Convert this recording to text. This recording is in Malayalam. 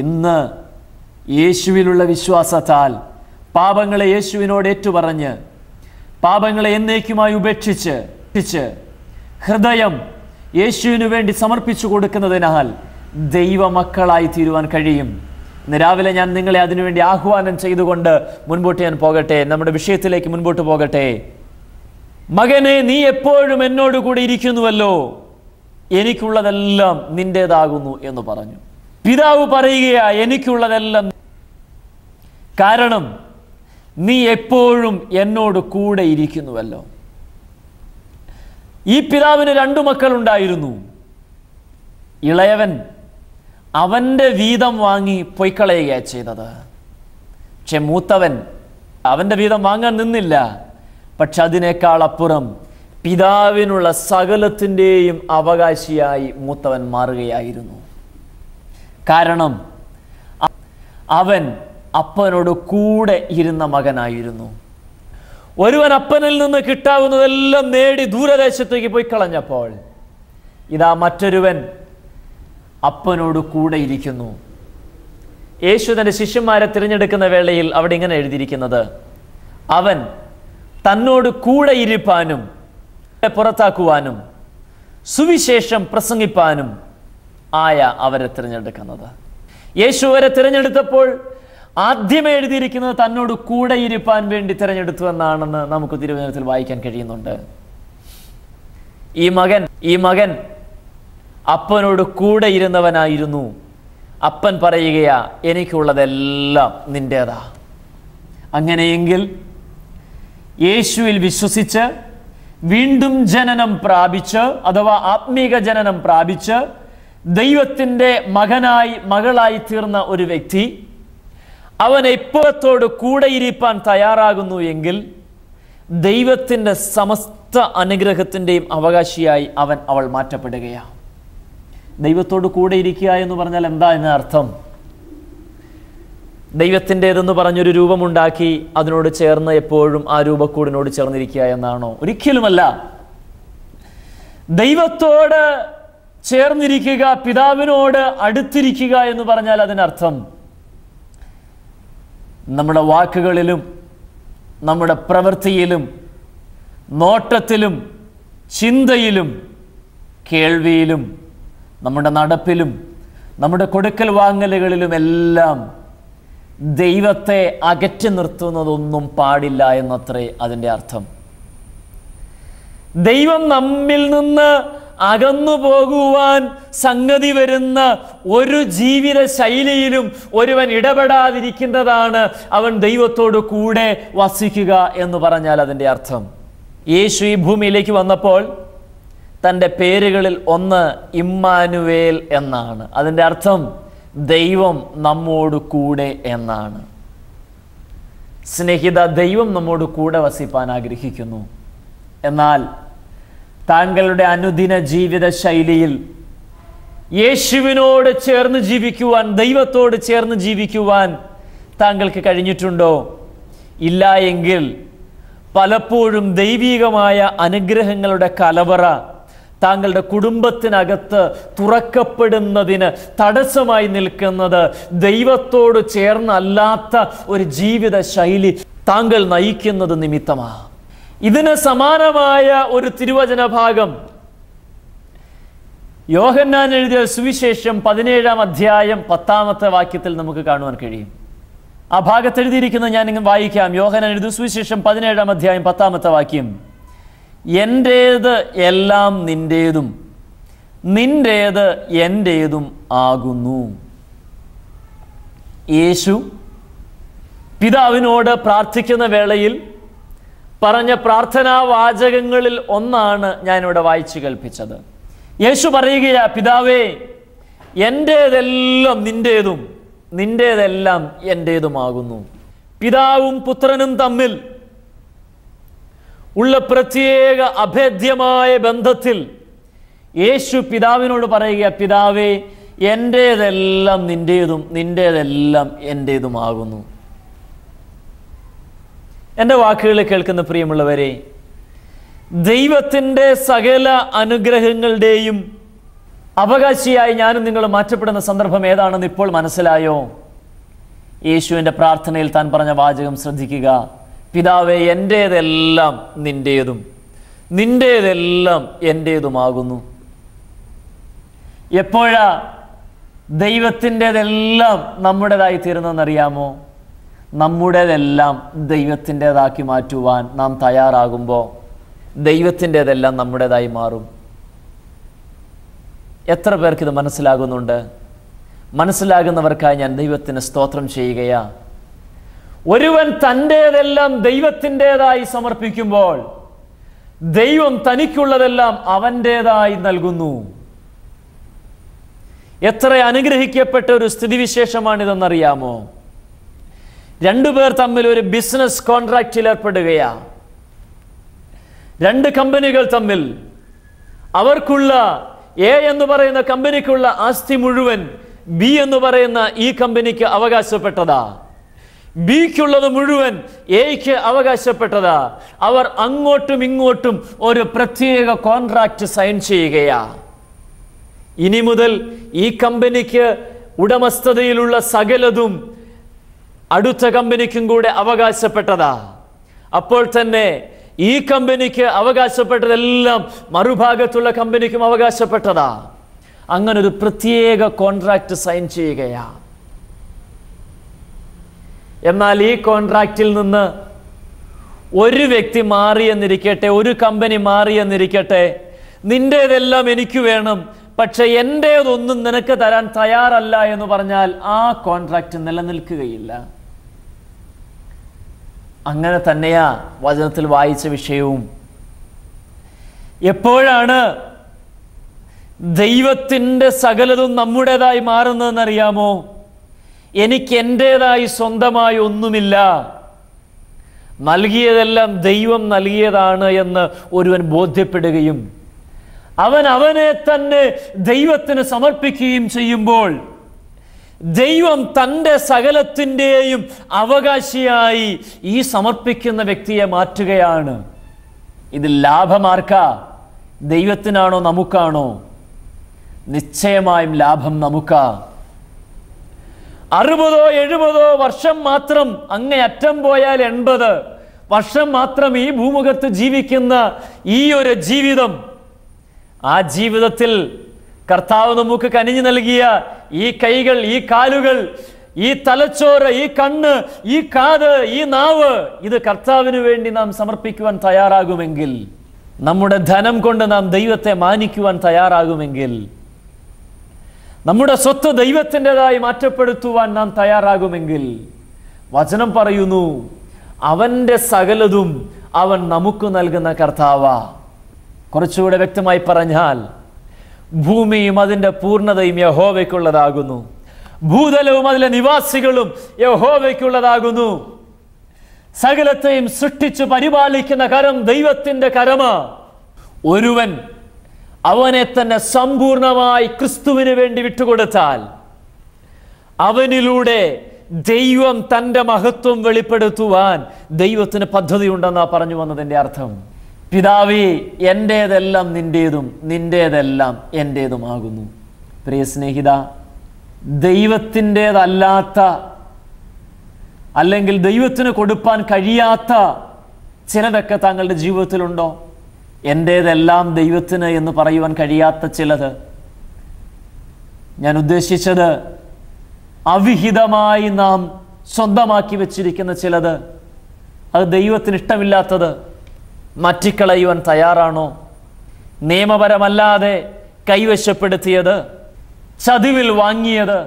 ഇന്ന് യേശുവിലുള്ള വിശ്വാസത്താൽ പാപങ്ങളെ യേശുവിനോട് ഏറ്റുപറഞ്ഞ് പാപങ്ങളെ എന്നേക്കുമായി ഉപേക്ഷിച്ച് ഹൃദയം യേശുവിനു വേണ്ടി സമർപ്പിച്ചു കൊടുക്കുന്നതിനാൽ ദൈവമക്കളായി തീരുവാൻ കഴിയും. ഇന്ന് രാവിലെ ഞാൻ നിങ്ങളെ അതിനുവേണ്ടി ആഹ്വാനം ചെയ്തുകൊണ്ട് മുൻപോട്ട് ഞാൻ പോകട്ടെ. നമ്മുടെ വിഷയത്തിലേക്ക് മുൻപോട്ട് പോകട്ടെ. മകനെ, നീ എപ്പോഴും എന്നോട് കൂടി ഇരിക്കുന്നുവല്ലോ, എനിക്കുള്ളതെല്ലാം നിന്റേതാകുന്നു എന്ന് പറഞ്ഞു. പിതാവ് പറയുകയാ, എനിക്കുള്ളതെല്ലാം, കാരണം നീ എപ്പോഴും എന്നോട് കൂടെ ഇരിക്കുന്നുവല്ലോ. ഈ പിതാവിന് 2 മക്കളുണ്ടായിരുന്നു. ഇളയവൻ അവൻ്റെ വീതം വാങ്ങി പൊയ്ക്കളയുകയാണ് ചെയ്തത്. പക്ഷെ മൂത്തവൻ അവൻ്റെ വീതം വാങ്ങാൻ നിന്നില്ല. പക്ഷെ അതിനേക്കാൾ അപ്പുറം പിതാവിനുള്ള സകലത്തിൻ്റെയും അവകാശിയായി മൂത്തവൻ മാറുകയായിരുന്നു. കാരണം അവൻ അപ്പനോട് കൂടെ ഇരുന്ന മകനായിരുന്നു. ഒരുവൻ അപ്പനിൽ നിന്ന് കിട്ടാവുന്നതെല്ലാം നേടി ദൂരദേശത്തേക്ക് പോയി കളഞ്ഞപ്പോൾ ഇതാ മറ്റൊരുവൻ അപ്പനോട് കൂടെ ഇരിക്കുന്നു. യേശു തൻ്റെ ശിഷ്യന്മാരെ തിരഞ്ഞെടുക്കുന്ന വേളയിൽ അവിടെ ഇങ്ങനെ എഴുതിയിരിക്കുന്നത്, അവൻ തന്നോട് കൂടെ ഇരിപ്പാനും പുറത്താക്കുവാനും സുവിശേഷം പ്രസംഗിപ്പാനും ആയ അവരെ തിരഞ്ഞെടുക്കുന്നത്. യേശു അവരെ തിരഞ്ഞെടുത്തപ്പോൾ ആദ്യമേ എഴുതിയിരിക്കുന്നത് തന്നോട് കൂടെ ഇരിപ്പാൻ വേണ്ടി തിരഞ്ഞെടുത്തു എന്നാണെന്ന് നമുക്ക് തിരുവചനത്തിൽ വായിക്കാൻ കഴിയുന്നുണ്ട്. ഈ മകൻ അപ്പനോട് കൂടെ ഇരുന്നവനായിരുന്നു. അപ്പൻ പറയുകയാ, എനിക്കുള്ളതെല്ലാം നിന്റേതാ. അങ്ങനെയെങ്കിൽ യേശുവിൽ വിശ്വസിച്ച് വീണ്ടും ജനനം പ്രാപിച്ച്, അഥവാ ആത്മീക ജനനം പ്രാപിച്ച് ദൈവത്തിൻ്റെ മകളായി തീർന്ന ഒരു വ്യക്തി അവൻ എപ്പോഴത്തോട് കൂടെ ഇരിപ്പാൻ തയ്യാറാകുന്നു എങ്കിൽ ദൈവത്തിൻ്റെ സമസ്ത അനുഗ്രഹത്തിൻ്റെയും അവകാശിയായി അവൾ മാറ്റപ്പെടുകയാണ്. ദൈവത്തോട് കൂടെ ഇരിക്കുക എന്ന് പറഞ്ഞാൽ എന്താ എന്ന അർത്ഥം? ദൈവത്തിൻ്റെതെന്ന് പറഞ്ഞൊരു രൂപമുണ്ടാക്കി അതിനോട് ചേർന്ന് എപ്പോഴും ആ രൂപക്കൂടിനോട് ചേർന്നിരിക്കുക എന്നാണോ? ഒരിക്കലുമല്ല. ദൈവത്തോട് ചേർന്നിരിക്കുക, പിതാവിനോട് അടുത്തിരിക്കുക എന്ന് പറഞ്ഞാൽ അതിനർത്ഥം നമ്മുടെ വാക്കുകളിലും നമ്മുടെ പ്രവൃത്തിയിലും നോട്ടത്തിലും ചിന്തയിലും കേൾവിയിലും നമ്മുടെ നടപ്പിലും നമ്മുടെ കൊടുക്കൽ വാങ്ങലുകളിലുമെല്ലാം ദൈവത്തെ അകറ്റി നിർത്തുന്നതൊന്നും പാടില്ല എന്നത്രേ അതിൻ്റെ അർത്ഥം. ദൈവം നമ്മിൽ നിന്ന് അകന്നു പോകുവാൻ സംഗതി വരുന്ന ഒരു ജീവിത ശൈലിയിലും ഒരുവൻ ഇടപെടാതിരിക്കുന്നതാണ് അവൻ ദൈവത്തോട് കൂടെ വസിക്കുക എന്ന് പറഞ്ഞാൽ അതിൻ്റെ അർത്ഥം. യേശു ഈ ഭൂമിയിലേക്ക് വന്നപ്പോൾ തൻ്റെ പേരുകളിൽ ഒന്ന് ഇമ്മാനുവേൽ എന്നാണ്. അതിൻ്റെ അർത്ഥം ദൈവം നമ്മോട് കൂടെ എന്നാണ്. സ്നേഹിത, ദൈവം നമ്മോട് കൂടെ വസിപ്പാൻ ആഗ്രഹിക്കുന്നു. എന്നാൽ താങ്കളുടെ അനുദിന ജീവിത ശൈലിയിൽ യേശുവിനോട് ചേർന്ന് ജീവിക്കുവാൻ, ദൈവത്തോട് ചേർന്ന് ജീവിക്കുവാൻ താങ്കൾക്ക് കഴിഞ്ഞിട്ടുണ്ടോ? ഇല്ല എങ്കിൽ പലപ്പോഴും ദൈവികമായ അനുഗ്രഹങ്ങളുടെ കലവറ താങ്കളുടെ കുടുംബത്തിനകത്ത് തുറക്കപ്പെടുന്നതിന് തടസ്സമായി നിൽക്കുന്നത് ദൈവത്തോട് ചേർന്നല്ലാത്ത ഒരു ജീവിത ശൈലി താങ്കൾ നയിക്കുന്നത് നിമിത്തമാണ്. ഇതിന് സമാനമായ ഒരു തിരുവചന ഭാഗം യോഹന്നാൻ എഴുതിയ സുവിശേഷം 17-ാം അധ്യായം 10-ാമത്തെ വാക്യത്തിൽ നമുക്ക് കാണുവാൻ കഴിയും. ആ ഭാഗത്ത് എഴുതിയിരിക്കുന്നത് ഞാൻ ഇങ്ങനെ വായിക്കാം. യോഹന്നാൻ എഴുതിയ സുവിശേഷം 17-ാം അധ്യായം 10-ാമത്തെ വാക്യം, എൻ്റേത് എല്ലാം നിന്റേതും നിന്റേത് എൻ്റേതും ആകുന്നു. യേശു പിതാവിനോട് പ്രാർത്ഥിക്കുന്ന വേളയിൽ പറഞ്ഞ പ്രാർത്ഥനാ വാചകങ്ങളിൽ ഒന്നാണ് ഞാനിവിടെ വായിച്ചു കേൾപ്പിച്ചത്. യേശു പറയുകയാ, പിതാവേ, എൻ്റേതെല്ലാം നിന്റേതും നിന്റേതെല്ലാം എൻ്റേതുമാകുന്നു. പിതാവും പുത്രനും തമ്മിൽ ഉള്ള പ്രത്യേക അഭേദ്യമായ ബന്ധത്തിൽ യേശു പിതാവിനോട് പറയുക, പിതാവേ, എൻ്റേതെല്ലാം നിന്റേതും നിന്റേതെല്ലാം എൻ്റേതുമാകുന്നു. എൻ്റെ വാക്കുകൾ കേൾക്കുന്ന പ്രിയമുള്ളവരെ, ദൈവത്തിൻ്റെ സകല അനുഗ്രഹങ്ങളുടെയും അവകാശിയായി ഞാനും നിങ്ങളും മാറ്റപ്പെടുന്ന സന്ദർഭം ഏതാണെന്ന് ഇപ്പോൾ മനസ്സിലായോ? യേശുവിൻ്റെ പ്രാർത്ഥനയിൽ താൻ പറഞ്ഞ വാചകം ശ്രദ്ധിക്കുക. പിതാവേ, എൻ്റേതെല്ലാം നിൻ്റേതും നിൻ്റേതെല്ലാം എൻ്റേതുമാകുന്നു. എപ്പോഴാ ദൈവത്തിൻ്റെതെല്ലാം നമ്മുടേതായി തീരുന്നതെന്നറിയാമോ? നമ്മുടേതെല്ലാം ദൈവത്തിൻ്റെതാക്കി മാറ്റുവാൻ നാം തയ്യാറാകുമ്പോൾ ദൈവത്തിൻ്റെതെല്ലാം നമ്മുടേതായി മാറും. എത്ര പേർക്കിത് മനസ്സിലാകുന്നുണ്ട്? മനസ്സിലാകുന്നവർക്കായി ഞാൻ ദൈവത്തിന് സ്തോത്രം ചെയ്യുകയാ. ഒരുവൻ തൻ്റേതെല്ലാം ദൈവത്തിൻ്റെതായി സമർപ്പിക്കുമ്പോൾ ദൈവം തനിക്കുള്ളതെല്ലാം അവൻ്റേതായി നൽകുന്നു. എത്ര അനുഗ്രഹിക്കപ്പെട്ട ഒരു സ്ഥിതിവിശേഷമാണിതെന്നറിയാമോ? രണ്ടുപേർ തമ്മിൽ ഒരു ബിസിനസ് കോൺട്രാക്റ്റിൽ ഏർപ്പെടുകയാ. രണ്ട് കമ്പനികൾ തമ്മിൽ അവർക്കുള്ള എ എന്ന് പറയുന്ന കമ്പനിക്കുള്ള ആസ്തി മുഴുവൻ ബി എന്ന് പറയുന്ന ഈ കമ്പനിക്ക് അവകാശപ്പെട്ടതാ. ബിക്കുള്ളത് മുഴുവൻ എയ്ക്ക് അവകാശപ്പെട്ടതാ. അവർ അങ്ങോട്ടും ഇങ്ങോട്ടും ഒരു പ്രത്യേക കോൺട്രാക്റ്റ് സൈൻ ചെയ്യുകയാ. ഇനി മുതൽ ഈ കമ്പനിക്ക് ഉടമസ്ഥതയിലുള്ള സകലതും അടുത്ത കമ്പനിക്കും കൂടെ അവകാശപ്പെട്ടതാ. അപ്പോൾ തന്നെ ഈ കമ്പനിക്ക് അവകാശപ്പെട്ടതെല്ലാം മറുഭാഗത്തുള്ള കമ്പനിക്കും അവകാശപ്പെട്ടതാ. അങ്ങനൊരു പ്രത്യേക കോൺട്രാക്റ്റ് സൈൻ ചെയ്യുകയാ. എന്നാൽ ഈ കോൺട്രാക്റ്റിൽ നിന്ന് ഒരു വ്യക്തി മാറിയെന്നിരിക്കട്ടെ, ഒരു കമ്പനി മാറിയെന്നിരിക്കട്ടെ, നിൻ്റേതെല്ലാം എനിക്ക് വേണം, പക്ഷെ എൻ്റേതൊന്നും നിനക്ക് തരാൻ തയ്യാറല്ല എന്ന് പറഞ്ഞാൽ ആ കോൺട്രാക്റ്റ് നിലനിൽക്കുകയില്ല. അങ്ങനെ തന്നെയാ വചനത്തിൽ വായിച്ച വിഷയവും. എപ്പോഴാണ് ദൈവത്തിൻ്റെ സകലതും നമ്മുടേതായി മാറുന്നതെന്നറിയാമോ? എനിക്ക് എൻ്റേതായി സ്വന്തമായി ഒന്നുമില്ല, നൽകിയതെല്ലാം ദൈവം നൽകിയതാണ് എന്ന് ഒരുവൻ ബോധ്യപ്പെടുകയും അവൻ അവനെ തന്നെ ദൈവത്തിന് സമർപ്പിക്കുകയും ചെയ്യുമ്പോൾ ദൈവം തൻ്റെ സകലത്തിൻ്റെയും അവകാശിയായി ഈ സമർപ്പിക്കുന്ന വ്യക്തിയെ മാറ്റുകയാണ്. ഇത് ലാഭമാർക്കാ? ദൈവത്തിനാണോ നമുക്കാണോ? നിശ്ചയമായും ലാഭം നമുക്കാ. 60-70 വർഷം മാത്രം, അങ്ങേയറ്റം പോയാൽ 80 വർഷം മാത്രം ഈ ഭൂമുഖത്ത് ജീവിക്കുന്ന ഈ ഒരു ജീവിതം, ആ ജീവിതത്തിൽ കർത്താവ് നമുക്ക് കനിഞ്ഞു നൽകിയ ഈ കൈകൾ, ഈ കാലുകൾ, ഈ തലച്ചോറ്, ഈ കണ്ണ്, ഈ കാത്, ഈ നാവ്, ഇത് കർത്താവിന് വേണ്ടി നാം സമർപ്പിക്കുവാൻ തയ്യാറാകുമെങ്കിൽ, നമ്മുടെ ധനം കൊണ്ട് നാം ദൈവത്തെ മാനിക്കുവാൻ തയ്യാറാകുമെങ്കിൽ, നമ്മുടെ സ്വത്ത് ദൈവത്തിൻ്റെതായി മാറ്റപ്പെടുത്തുവാൻ നാം തയ്യാറാകുമെങ്കിൽ, വചനം പറയുന്നു അവൻ്റെ സകലതും അവൻ നമുക്ക് നൽകുന്ന കർത്താവാ. കുറച്ചുകൂടെ വ്യക്തമായി പറഞ്ഞാൽ, ഭൂമിയും അതിൻ്റെ പൂർണ്ണതയും യഹോവയ്ക്കുള്ളതാകുന്നു, ഭൂതലവും അതിലെ നിവാസികളും യഹോവയ്ക്കുള്ളതാകുന്നു. സകലത്തെയും സൃഷ്ടിച്ചു പരിപാലിക്കുന്ന കരം ദൈവത്തിൻ്റെ കരമാ. ഒരുവൻ അവനെ തന്നെ സമ്പൂർണമായി ക്രിസ്തുവിന് വേണ്ടി വിട്ടുകൊടുത്താൽ അവനിലൂടെ ദൈവം തൻ്റെ മഹത്വം വെളിപ്പെടുത്തുവാൻ ദൈവത്തിന് പദ്ധതിയുണ്ടെന്നാ പറഞ്ഞു വന്നതിൻ്റെ അർത്ഥം. പിതാവേ, എൻ്റേതെല്ലാം നിൻ്റേതും നിൻ്റേതെല്ലാം എൻ്റേതുമാകുന്നു. പ്രിയ സ്നേഹിത, ദൈവത്തിൻ്റേതല്ലാത്ത അല്ലെങ്കിൽ ദൈവത്തിന് കൊടുപ്പാൻ കഴിയാത്ത ചിലതൊക്കെ താങ്കളുടെ ജീവിതത്തിലുണ്ടോ? എൻ്റേതെല്ലാം ദൈവത്തിന് എന്ന് പറയുവാൻ കഴിയാത്ത ചിലത്. ഞാൻ ഉദ്ദേശിച്ചത് അവിഹിതമായി നാം സ്വന്തമാക്കി വെച്ചിരിക്കുന്ന ചിലത്, അത് ദൈവത്തിന് ഇഷ്ടമില്ലാത്തത് മാറ്റിക്കളയുവാൻ തയ്യാറാണോ? നിയമപരമല്ലാതെ കൈവശപ്പെടുത്തിയത്, ചതിവിൽ വാങ്ങിയത്,